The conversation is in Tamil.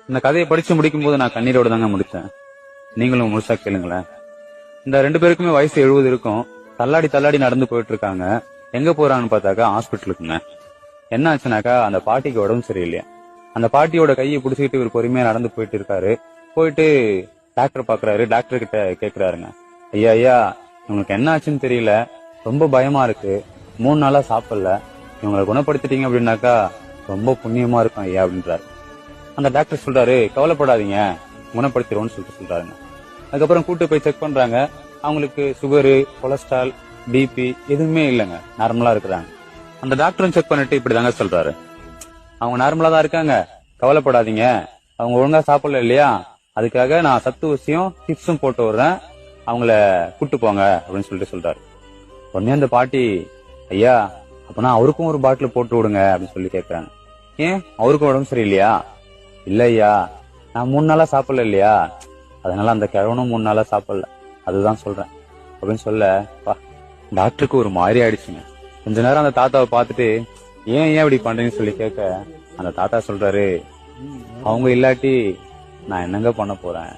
இந்த கதையை படிச்சு முடிக்கும் போது நான் கண்ணீரோட தாங்க முடிச்சேன். நீங்களும் முழுசா கேளுங்களேன். இந்த 2 பேருக்குமே வயசு 70 இருக்கும். தள்ளாடி தள்ளாடி நடந்து போயிட்டு இருக்காங்க. எங்க போறாங்கன்னு பார்த்தாக்கா ஹாஸ்பிட்டலுக்குங்க. என்ன ஆச்சுனாக்கா அந்த பாட்டிக்கு உடம்பு சரியில்லையா. அந்த பாட்டியோட கையை பிடிச்சிக்கிட்டு இவர் பொறுமையா நடந்து போயிட்டு இருக்காரு. போயிட்டு டாக்டர் பாக்குறாரு. டாக்டர் கிட்ட கேக்குறாருங்க, ஐயா ஐயா இவங்களுக்கு என்ன ஆச்சுன்னு தெரியல, ரொம்ப பயமா இருக்கு, 3 நாளா சாப்பிடல, இவங்களை குணப்படுத்திட்டீங்க அப்படின்னாக்கா ரொம்ப புண்ணியமா இருக்கும் ஐயா அப்படின்றாரு. அந்த டாக்டர் சொல்றாரு, கவலைப்படாதீங்க குணப்படுத்திடுவோம்னு சொல்றாருங்க. அதுக்கப்புறம் கூட்டு போய் செக் பண்றாங்க. அவங்களுக்கு சுகரு, கொலஸ்ட்ரால், பிபி எதுவுமே இல்லைங்க, நார்மலா இருக்கிறாங்க. அந்த டாக்டரும் செக் பண்ணிட்டு இப்படிதாங்க சொல்றாரு, அவங்க நார்மலா தான் இருக்காங்க, கவலைப்படாதீங்க, அவங்க ஒழுங்கா சாப்பிடல இல்லையா, அதுக்காக நான் சத்து ஊசியும் டிப்ஸும் போட்டு விடுறேன், அவங்கள கூட்டு போங்க அப்படின்னு சொல்றாரு. உடனே அந்த பாட்டி, ஐயா அப்பனா அவருக்கும் ஒரு பாட்டில் போட்டு விடுங்க அப்படின்னு சொல்லி கேக்குறாங்க. ஏன் அவருக்கும் உடம்பு சரியில்லையா? இல்ல ஐயா, நான் 3 நாளா சாப்பிடல இல்லையா, அதனால அந்த கிழவனும் 3 நாளா சாப்பிடல, அதுதான் சொல்றேன் அப்படின்னு சொல்ல டாக்டருக்கு ஒரு மாதிரி ஆயிடுச்சுங்க. கொஞ்ச நேரம் அந்த தாத்தாவை பார்த்துட்டு, ஏன் இப்படி பண்றீங்கன்னு சொல்லி கேட்க அந்த தாத்தா சொல்றாரு, அவங்க இல்லாட்டி நான் என்னங்க பண்ண போறேன்,